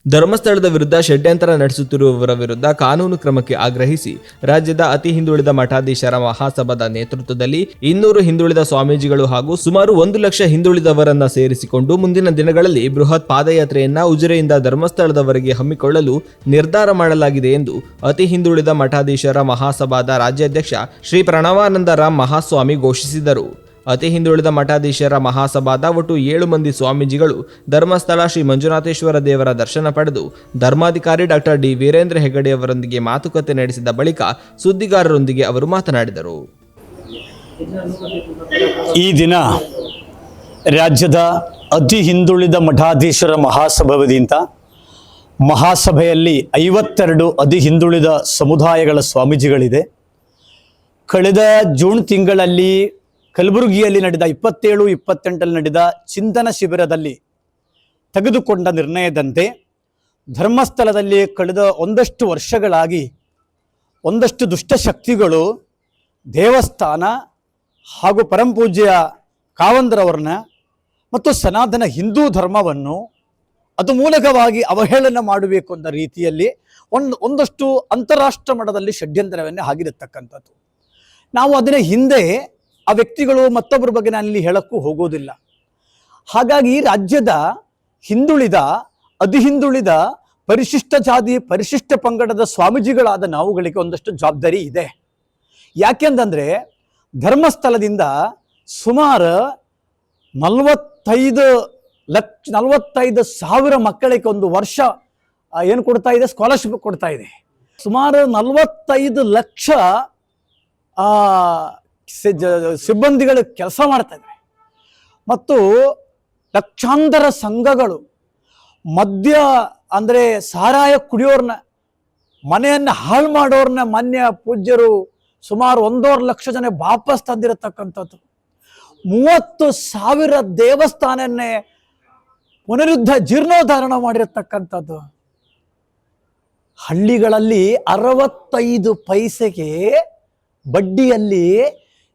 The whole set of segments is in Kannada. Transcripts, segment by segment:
ಧರ್ಮಸ್ಥಳದ ವಿರುದ್ಧ ಷಡ್ಯಂತರ ನಡೆಸುತ್ತಿರುವವರ ವಿರುದ್ಧ ಕಾನೂನು ಕ್ರಮಕ್ಕೆ ಆಗ್ರಹಿಸಿ ರಾಜ್ಯದ ಅತಿ ಹಿಂದುಳಿದ ಮಠಾಧೀಶರ ಮಹಾಸಭಾದ ನೇತೃತ್ವದಲ್ಲಿ 200 ಹಿಂದುಳಿದ ಸ್ವಾಮೀಜಿಗಳು ಹಾಗೂ ಸುಮಾರು 1 ಲಕ್ಷ ಹಿಂದುಳಿದವರನ್ನ ಸೇರಿಸಿಕೊಂಡು ಮುಂದಿನ ದಿನಗಳಲ್ಲಿ ಬೃಹತ್ ಪಾದಯಾತ್ರೆಯನ್ನ ಉಜಿರೆಯಿಂದ ಧರ್ಮಸ್ಥಳದವರೆಗೆ ಹಮ್ಮಿಕೊಳ್ಳಲು ನಿರ್ಧಾರ ಮಾಡಲಾಗಿದೆ ಎಂದು ಅತಿ ಹಿಂದುಳಿದ ಮಠಾಧೀಶರ ಮಹಾಸಭಾದ ರಾಜ್ಯಾಧ್ಯಕ್ಷ ಶ್ರೀ ಪ್ರಣವಾನಂದರಾಮ್ ಮಹಾಸ್ವಾಮಿ ಘೋಷಿಸಿದರು. ಅತಿ ಹಿಂದುಳಿದ ಮಠಾಧೀಶರ ಮಹಾಸಭಾದ ಒಟ್ಟು 7 ಮಂದಿ ಸ್ವಾಮೀಜಿಗಳು ಧರ್ಮಸ್ಥಳ ಶ್ರೀ ಮಂಜುನಾಥೇಶ್ವರ ದೇವರ ದರ್ಶನ ಪಡೆದು ಧರ್ಮಾಧಿಕಾರಿ ಡಾಕ್ಟರ್ ಡಿ ವೀರೇಂದ್ರ ಹೆಗಡೆ ಅವರೊಂದಿಗೆ ಮಾತುಕತೆ ನಡೆಸಿದ ಬಳಿಕ ಸುದ್ದಿಗಾರರೊಂದಿಗೆ ಅವರು ಮಾತನಾಡಿದರು. ಈ ದಿನ ರಾಜ್ಯದ ಅತಿ ಹಿಂದುಳಿದ ಮಠಾಧೀಶರ ಮಹಾಸಭಾದಿಂದ ಮಹಾಸಭೆಯಲ್ಲಿ 52 ಅತಿ ಹಿಂದುಳಿದ ಸಮುದಾಯಗಳ ಸ್ವಾಮೀಜಿಗಳಿದೆ. ಕಳೆದ ಜೂನ್ ತಿಂಗಳಲ್ಲಿ ಕಲಬುರಗಿಯಲ್ಲಿ ನಡೆದ 27-28 ನಡೆದ ಚಿಂತನ ಶಿಬಿರದಲ್ಲಿ ತೆಗೆದುಕೊಂಡ ನಿರ್ಣಯದಂತೆ ಧರ್ಮಸ್ಥಳದಲ್ಲಿ ಕಳೆದ ಒಂದಷ್ಟು ವರ್ಷಗಳಾಗಿ ಒಂದಷ್ಟು ದುಷ್ಟಶಕ್ತಿಗಳು ದೇವಸ್ಥಾನ ಹಾಗೂ ಪರಮಪೂಜ್ಯ ಕಾವಂದರವ್ರನ್ನ ಮತ್ತು ಸನಾತನ ಹಿಂದೂ ಧರ್ಮವನ್ನು ಅದು ಮೂಲಕವಾಗಿ ಅವಹೇಳನ ಮಾಡಬೇಕು ಅನ್ನೋ ರೀತಿಯಲ್ಲಿ ಒಂದಷ್ಟು ಅಂತಾರಾಷ್ಟ್ರ ಮಟ್ಟದಲ್ಲಿ ಷಡ್ಯಂತ್ರವನ್ನೇ ಆಗಿರತಕ್ಕಂಥದ್ದು. ನಾವು ಅದನ್ನ ಹಿಂದೆ ಆ ವ್ಯಕ್ತಿಗಳು ಮತ್ತೊಬ್ಬರ ಬಗ್ಗೆ ನಾನಿಲ್ಲಿ ಹೇಳಕ್ಕೂ ಹೋಗೋದಿಲ್ಲ. ಹಾಗಾಗಿ ರಾಜ್ಯದ ಹಿಂದುಳಿದ ಅತಿ ಹಿಂದುಳಿದ ಪರಿಶಿಷ್ಟ ಜಾತಿ ಪರಿಶಿಷ್ಟ ಪಂಗಡದ ಸ್ವಾಮೀಜಿಗಳಾದ ನಾವುಗಳಿಗೆ ಒಂದಷ್ಟು ಜವಾಬ್ದಾರಿ ಇದೆ. ಯಾಕೆಂತಂದ್ರೆ ಧರ್ಮಸ್ಥಳದಿಂದ ಸುಮಾರು 45,000 ಮಕ್ಕಳಿಗೆ ಒಂದು ವರ್ಷ ಏನು ಕೊಡ್ತಾ ಇದೆ, ಸ್ಕಾಲರ್ಶಿಪ್ ಕೊಡ್ತಾ ಇದೆ. ಸುಮಾರು 45 ಲಕ್ಷ ಸಿಬ್ಬಂದಿಗಳು ಕೆಲಸ ಮಾಡ್ತಾ ಇದ್ದಾರೆ ಮತ್ತು ಲಕ್ಷಾಂತರ ಸಂಘಗಳು ಮದ್ಯ ಅಂದರೆ ಸಾರಾಯ ಕುಡಿಯೋರ್ನ ಮನೆಯನ್ನ ಹಾಳು ಮಾಡೋರ್ನ ಮಾನ್ಯ ಪೂಜ್ಯರು ಸುಮಾರು 1.5 ಲಕ್ಷ ಜನ ವಾಪಸ್ ತಂದಿರತಕ್ಕಂಥದ್ದು. 30,000 ದೇವಸ್ಥಾನನ್ನೇ ಪುನರುದ್ಧ ಜೀರ್ಣೋದ್ಧಾರಣ ಮಾಡಿರತಕ್ಕಂಥದ್ದು. ಹಳ್ಳಿಗಳಲ್ಲಿ 65 ಪೈಸೆಗೆ ಬಡ್ಡಿಯಲ್ಲಿ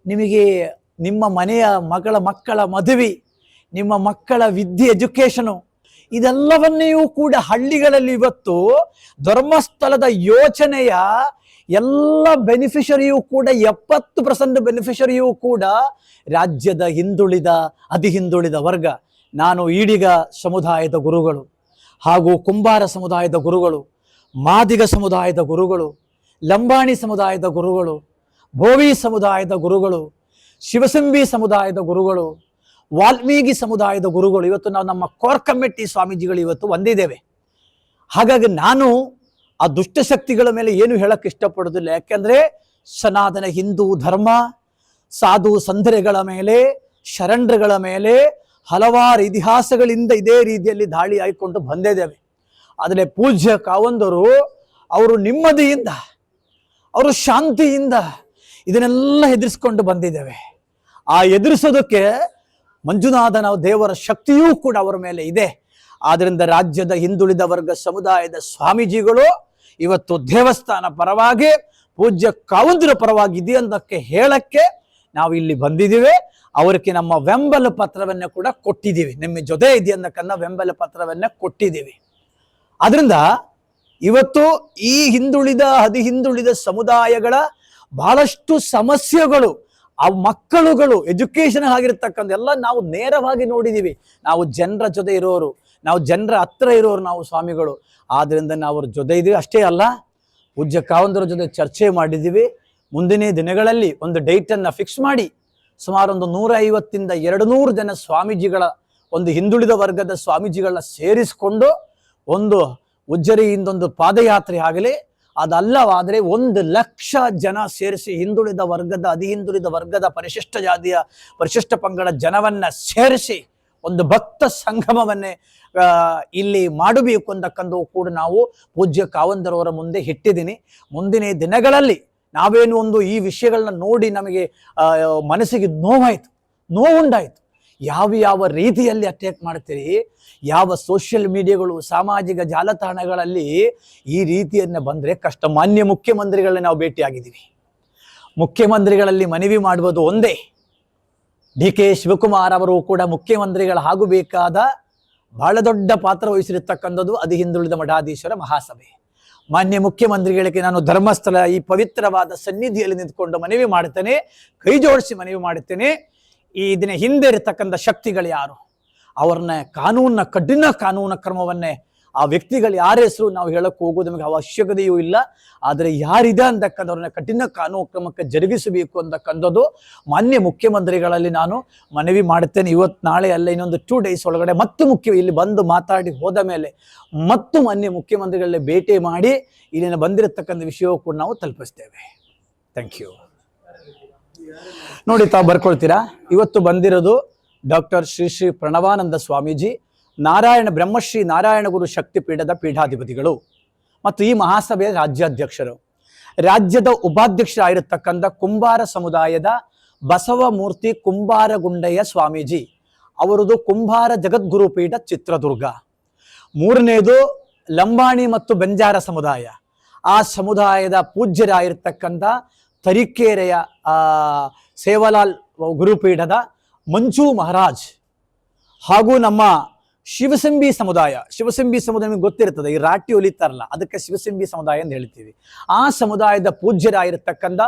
ನಿಮಗೆ ನಿಮ್ಮ ಮನೆಯ ಮಕ್ಕಳ ಮದುವೆ, ನಿಮ್ಮ ಮಕ್ಕಳ ವಿದ್ಯೆ, ಎಜುಕೇಶನು ಇದೆಲ್ಲವನ್ನೆಯೂ ಕೂಡ ಹಳ್ಳಿಗಳಲ್ಲಿ ಇವತ್ತು ಧರ್ಮಸ್ಥಳದ ಯೋಜನೆಯ ಎಲ್ಲ ಬೆನಿಫಿಷರಿಯೂ ಕೂಡ 70% ಬೆನಿಫಿಷರಿಯೂ ಕೂಡ ರಾಜ್ಯದ ಹಿಂದುಳಿದ ಅತಿ ಹಿಂದುಳಿದ ವರ್ಗ. ನಾನು ಈಡಿಗ ಸಮುದಾಯದ ಗುರುಗಳು ಹಾಗೂ ಕುಂಬಾರ ಸಮುದಾಯದ ಗುರುಗಳು, ಮಾದಿಗ ಸಮುದಾಯದ ಗುರುಗಳು, ಲಂಬಾಣಿ ಸಮುದಾಯದ ಗುರುಗಳು, ಭೋವಿ ಸಮುದಾಯದ ಗುರುಗಳು, ಶಿವಸಂಬಿ ಸಮುದಾಯದ ಗುರುಗಳು, ವಾಲ್ಮೀಕಿ ಸಮುದಾಯದ ಗುರುಗಳು, ಇವತ್ತು ನಾವು ನಮ್ಮ ಕೋರ್ ಕಮಿಟಿ ಸ್ವಾಮೀಜಿಗಳು ಇವತ್ತು ಒಂದಿದ್ದೇವೆ. ಹಾಗಾಗಿ ನಾನು ಆ ದುಷ್ಟಶಕ್ತಿಗಳ ಮೇಲೆ ಏನು ಹೇಳಕ್ಕೆ ಇಷ್ಟಪಡೋದಿಲ್ಲ. ಯಾಕೆಂದ್ರೆ ಸನಾತನ ಹಿಂದೂ ಧರ್ಮ ಸಾಧು ಸಂತರೆಗಳ ಮೇಲೆ, ಶರಣರುಗಳ ಮೇಲೆ ಹಲವಾರು ಇತಿಹಾಸಗಳಿಂದ ಇದೇ ರೀತಿಯಲ್ಲಿ ದಾಳಿ ಆಯ್ಕೊಂಡು ಬಂದಿದ್ದೇವೆ. ಆದರೆ ಪೂಜ್ಯ ಕಾವಂದರು ಅವರು ನೆಮ್ಮದಿಯಿಂದ, ಅವರು ಶಾಂತಿಯಿಂದ ಇದನ್ನೆಲ್ಲ ಎದುರಿಸ್ಕೊಂಡು ಬಂದಿದ್ದೇವೆ. ಆ ಎದುರಿಸೋದಕ್ಕೆ ಮಂಜುನಾಥನ ದೇವರ ಶಕ್ತಿಯೂ ಕೂಡ ಅವರ ಮೇಲೆ ಇದೆ. ಆದ್ರಿಂದ ರಾಜ್ಯದ ಹಿಂದುಳಿದ ವರ್ಗ ಸಮುದಾಯದ ಸ್ವಾಮೀಜಿಗಳು ಇವತ್ತು ದೇವಸ್ಥಾನ ಪರವಾಗಿ, ಪೂಜ್ಯ ಕಾವಂದರ ಪರವಾಗಿ ಇದೆ ಅನ್ನೋಕ್ಕೆ ಹೇಳಕ್ಕೆ ನಾವು ಇಲ್ಲಿ ಬಂದಿದ್ದೀವಿ. ಅವರಿಗೆ ನಮ್ಮ ಬೆಂಬಲ ಪತ್ರವನ್ನ ಕೂಡ ಕೊಟ್ಟಿದ್ದೀವಿ. ನಿಮ್ಮ ಜೊತೆ ಇದೆ ಅನ್ನಕ್ಕನ್ನ ಬೆಂಬಲ ಪತ್ರವನ್ನ ಕೊಟ್ಟಿದ್ದೀವಿ. ಆದ್ರಿಂದ ಇವತ್ತು ಈ ಹಿಂದುಳಿದ ಅತಿ ಹಿಂದುಳಿದ ಸಮುದಾಯಗಳ ಬಹಳಷ್ಟು ಸಮಸ್ಯೆಗಳು, ಆ ಮಕ್ಕಳುಗಳು ಎಜುಕೇಶನ್ ಆಗಿರ್ತಕ್ಕಂಥ ಎಲ್ಲ ನಾವು ನೇರವಾಗಿ ನೋಡಿದ್ದೀವಿ. ನಾವು ಜನರ ಜೊತೆ ಇರೋರು, ನಾವು ಜನರ ಹತ್ರ ಇರೋರು ನಾವು ಸ್ವಾಮಿಗಳು. ಆದ್ರಿಂದ ನಾವು ಅವ್ರ ಜೊತೆ ಇದ್ದೀವಿ. ಅಷ್ಟೇ ಅಲ್ಲ, ಪೂಜ್ಯ ಕಾವಂದರ ಜೊತೆ ಚರ್ಚೆ ಮಾಡಿದ್ದೀವಿ. ಮುಂದಿನ ದಿನಗಳಲ್ಲಿ ಒಂದು ಡೇಟನ್ನು ಫಿಕ್ಸ್ ಮಾಡಿ ಸುಮಾರು ಒಂದು 150 ಇಂದ 200 ಜನ ಸ್ವಾಮೀಜಿಗಳ ಒಂದು ಹಿಂದುಳಿದ ವರ್ಗದ ಸ್ವಾಮೀಜಿಗಳನ್ನ ಸೇರಿಸಿಕೊಂಡು ಒಂದು ಉಜ್ಜರಿಯಿಂದೊಂದು ಪಾದಯಾತ್ರೆ ಆಗಲಿ. ಅದಲ್ಲವಾದರೆ 1 ಲಕ್ಷ ಜನ ಸೇರಿಸಿ ಹಿಂದುಳಿದ ವರ್ಗದ ಅತಿ ಹಿಂದುಳಿದ ವರ್ಗದ ಪರಿಶಿಷ್ಟ ಜಾತಿಯ ಪರಿಶಿಷ್ಟ ಪಂಗಡ ಜನವನ್ನ ಸೇರಿಸಿ ಒಂದು ಭಕ್ತ ಸಂಗಮವನ್ನೇ ಇಲ್ಲಿ ಮಾಡಬೇಕು ಅಂತಕ್ಕಂದು ಕೂಡ ನಾವು ಪೂಜ್ಯ ಕಾವಂದರವರ ಮುಂದೆ ಇಟ್ಟಿದ್ದೀನಿ. ಮುಂದಿನ ದಿನಗಳಲ್ಲಿ ನಾವೇನು ಒಂದು ಈ ವಿಷಯಗಳನ್ನ ನೋಡಿ ನಮಗೆ ಮನಸ್ಸಿಗೆ ನೋವುಂಟಾಯಿತು. ಯಾವ ರೀತಿಯಲ್ಲಿ ಅಟ್ಯಾಕ್ ಮಾಡ್ತೀರಿ, ಯಾವ ಸೋಷಿಯಲ್ ಮೀಡಿಯಾಗಳು ಸಾಮಾಜಿಕ ಜಾಲತಾಣಗಳಲ್ಲಿ ಈ ರೀತಿಯನ್ನ ಬಂದರೆ ಕಷ್ಟ. ಮಾನ್ಯ ಮುಖ್ಯಮಂತ್ರಿಗಳನ್ನ ನಾವು ಭೇಟಿಯಾಗಿದ್ದೀವಿ. ಮುಖ್ಯಮಂತ್ರಿಗಳಲ್ಲಿ ಮನವಿ ಮಾಡುವುದು ಒಂದೇ, ಡಿ ಕೆ ಶಿವಕುಮಾರ್ ಅವರು ಕೂಡ ಮುಖ್ಯಮಂತ್ರಿಗಳಾಗಬೇಕಾದ ಬಹಳ ದೊಡ್ಡ ಪಾತ್ರ ವಹಿಸಿರ್ತಕ್ಕಂಥದ್ದು ಅತಿ ಹಿಂದುಳಿದ ಮಠಾಧೀಶರ ಮಹಾಸಭೆ. ಮಾನ್ಯ ಮುಖ್ಯಮಂತ್ರಿಗಳಿಗೆ ನಾನು ಧರ್ಮಸ್ಥಳ ಈ ಪವಿತ್ರವಾದ ಸನ್ನಿಧಿಯಲ್ಲಿ ನಿಂತ್ಕೊಂಡು ಮನವಿ ಮಾಡುತ್ತೇನೆ, ಕೈ ಜೋಡಿಸಿ ಮನವಿ ಮಾಡುತ್ತೇನೆ. ಈ ದಿನ ಹಿಂದೆ ಇರತಕ್ಕಂಥ ಶಕ್ತಿಗಳು ಯಾರು, ಅವ್ರನ್ನ ಕಠಿಣ ಕಾನೂನು ಕ್ರಮವನ್ನೇ, ಆ ವ್ಯಕ್ತಿಗಳು ಯಾರ ಹೆಸರು ನಾವು ಹೇಳಕ್ಕೆ ಹೋಗೋದು ನಮಗೆ ಅವಶ್ಯಕತೆಯೂ ಇಲ್ಲ. ಆದರೆ ಯಾರಿದೆ ಅಂತಕ್ಕಂಥವ್ರನ್ನ ಕಠಿಣ ಕಾನೂನು ಕ್ರಮಕ್ಕೆ ಜರುಗಿಸಬೇಕು ಅಂತಕ್ಕಂಥದ್ದು ಮಾನ್ಯ ಮುಖ್ಯಮಂತ್ರಿಗಳಲ್ಲಿ ನಾನು ಮನವಿ ಮಾಡುತ್ತೇನೆ. ಇವತ್ತು ನಾಳೆ ಅಲ್ಲ, ಇನ್ನೊಂದು 2 days ಒಳಗಡೆ ಮತ್ತು ಇಲ್ಲಿ ಬಂದು ಮಾತಾಡಿ ಹೋದ ಮೇಲೆ ಮತ್ತು ಮಾನ್ಯ ಮುಖ್ಯಮಂತ್ರಿಗಳನ್ನ ಭೇಟಿ ಮಾಡಿ ಇಲ್ಲಿನ ಬಂದಿರತಕ್ಕಂಥ ವಿಷಯವೂ ಕೂಡ ನಾವು ತಲುಪಿಸ್ತೇವೆ. Thank you. ನೋಡಿ, ತಾವು ಬರ್ಕೊಳ್ತೀರಾ. ಇವತ್ತು ಬಂದಿರೋದು ಡಾಕ್ಟರ್ ಶ್ರೀ ಶ್ರೀ ಪ್ರಣವಾನಂದ ಸ್ವಾಮೀಜಿ, ಬ್ರಹ್ಮಶ್ರೀ ನಾರಾಯಣ ಗುರು ಶಕ್ತಿ ಪೀಠದ ಪೀಠಾಧಿಪತಿಗಳು ಮತ್ತು ಈ ಮಹಾಸಭೆಯ ರಾಜ್ಯಾಧ್ಯಕ್ಷರು. ರಾಜ್ಯದ ಉಪಾಧ್ಯಕ್ಷರಾಗಿರತಕ್ಕಂಥ ಕುಂಬಾರ ಸಮುದಾಯದ ಬಸವಮೂರ್ತಿ ಕುಂಬಾರಗುಂಡಯ್ಯ ಸ್ವಾಮೀಜಿ ಅವರದು ಕುಂಬಾರ ಜಗದ್ಗುರು ಪೀಠ ಚಿತ್ರದುರ್ಗ. 3ನೇದು ಲಂಬಾಣಿ ಮತ್ತು ಬಂಜಾರ ಸಮುದಾಯ, ಆ ಸಮುದಾಯದ ಪೂಜ್ಯರಾಗಿರ್ತಕ್ಕಂಥ ತರೀಕೆರೆಯ ಸೇವಲಾಲ್ ಗುರುಪೀಠದ ಮಂಜು ಮಹಾರಾಜ್, ಹಾಗೂ ನಮ್ಮ ಶಿವಸಂಬಿ ಸಮುದಾಯ ನಿಮಗೆ ಗೊತ್ತಿರ್ತದೆ, ಈ ರಾಟಿ ಹೊಲಿತಾರಲ್ಲ ಅದಕ್ಕೆ ಶಿವಸಂಬಿ ಸಮುದಾಯ ಅಂತ ಹೇಳ್ತೀವಿ. ಆ ಸಮುದಾಯದ ಪೂಜ್ಯರಾಗಿರ್ತಕ್ಕಂಥ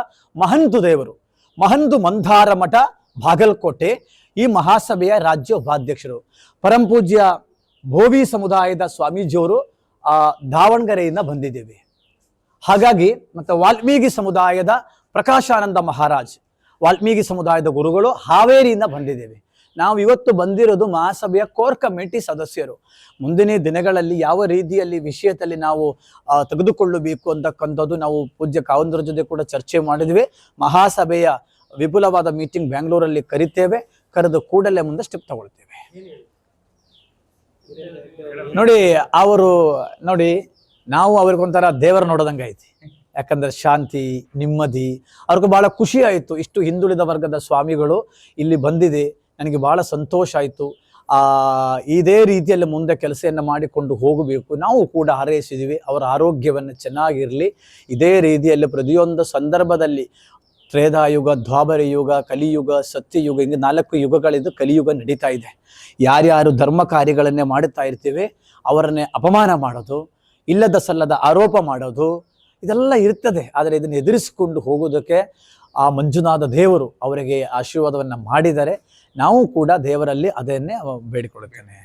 ಮಹಂತು ಮಂದಾರ ಮಠ ಬಾಗಲಕೋಟೆ ಈ ಮಹಾಸಭೆಯ ರಾಜ್ಯ ಉಪಾಧ್ಯಕ್ಷರು. ಪರಂಪೂಜ್ಯ ಭೋವಿ ಸಮುದಾಯದ ಸ್ವಾಮೀಜಿಯವರು ದಾವಣಗೆರೆಯಿಂದ ಬಂದಿದ್ದೇವೆ. ಹಾಗಾಗಿ ಮತ್ತು ವಾಲ್ಮೀಕಿ ಸಮುದಾಯದ ಪ್ರಕಾಶಾನಂದ ಮಹಾರಾಜ್, ವಾಲ್ಮೀಕಿ ಸಮುದಾಯದ ಗುರುಗಳು ಹಾವೇರಿಯಿಂದ ಬಂದಿದ್ದೇವೆ. ನಾವು ಇವತ್ತು ಬಂದಿರೋದು ಮಹಾಸಭೆಯ ಕೋರ್ ಕಮಿಟಿ ಸದಸ್ಯರು. ಮುಂದಿನ ದಿನಗಳಲ್ಲಿ ಯಾವ ರೀತಿಯಲ್ಲಿ ವಿಷಯದಲ್ಲಿ ನಾವು ತೆಗೆದುಕೊಳ್ಳಬೇಕು ಅಂತಕ್ಕಂಥದ್ದು ನಾವು ಪೂಜ್ಯ ಕಾವಂದ್ರ ಜೊತೆ ಕೂಡ ಚರ್ಚೆ ಮಾಡಿದ್ವಿ. ಮಹಾಸಭೆಯ ವಿಪುಲವಾದ ಮೀಟಿಂಗ್ ಬೆಂಗಳೂರಲ್ಲಿ ಕರಿತೇವೆ, ಕರೆದು ಕೂಡಲೇ ಮುಂದೆ ಸ್ಟೆಪ್ ತಗೊಳ್ತೇವೆ. ನೋಡಿ ನಾವು ಅವ್ರಿಗೊಂಥರ ದೇವರ ನೋಡೋದಂಗೆ ಐತಿ. ಯಾಕಂದ್ರೆ ಶಾಂತಿ, ನೆಮ್ಮದಿ, ಅವ್ರಿಗೂ ಬಹಳ ಖುಷಿ ಆಯಿತು. ಇಷ್ಟು ಹಿಂದುಳಿದ ವರ್ಗದ ಸ್ವಾಮಿಗಳು ಇಲ್ಲಿ ಬಂದಿದೆ, ನನಗೆ ಬಹಳ ಸಂತೋಷ ಆಯಿತು. ಇದೇ ರೀತಿಯಲ್ಲಿ ಮುಂದೆ ಕೆಲಸವನ್ನು ಮಾಡಿಕೊಂಡು ಹೋಗಬೇಕು. ನಾವು ಕೂಡ ಹಾರೈಸಿದ್ದೀವಿ ಅವರ ಆರೋಗ್ಯವನ್ನು ಚೆನ್ನಾಗಿರಲಿ. ಇದೇ ರೀತಿಯಲ್ಲಿ ಪ್ರತಿಯೊಂದು ಸಂದರ್ಭದಲ್ಲಿ ತ್ರೇಧಾಯುಗ, ದ್ವಾಪರ ಯುಗ, ಕಲಿಯುಗ, ಸತ್ಯಯುಗ, ಹಿಂಗೆ 4 ಯುಗಗಳಿದ್ದು ಕಲಿಯುಗ ನಡೀತಾ ಇದೆ. ಯಾರ್ಯಾರು ಧರ್ಮ ಕಾರ್ಯಗಳನ್ನೇ ಮಾಡುತ್ತಾ ಇರ್ತೀವಿ ಅವರನ್ನೇ ಅಪಮಾನ ಮಾಡೋದು, ಇಲ್ಲದ ಸಲ್ಲದ ಆರೋಪ ಮಾಡೋದು, ಇದೆಲ್ಲ ಇರ್ತದೆ. ಆದರೆ ಇದನ್ನು ಎದುರಿಸಿಕೊಂಡು ಹೋಗೋದಕ್ಕೆ ಆ ಮಂಜುನಾಥ ದೇವರು ಅವರಿಗೆ ಆಶೀರ್ವಾದವನ್ನು ಮಾಡಿದ್ದಾರೆ. ನಾವು ಕೂಡ ದೇವರಲ್ಲಿ ಅದನ್ನೇ ಬೇಡಿಕೊಳ್ಳುತ್ತೇನೆ.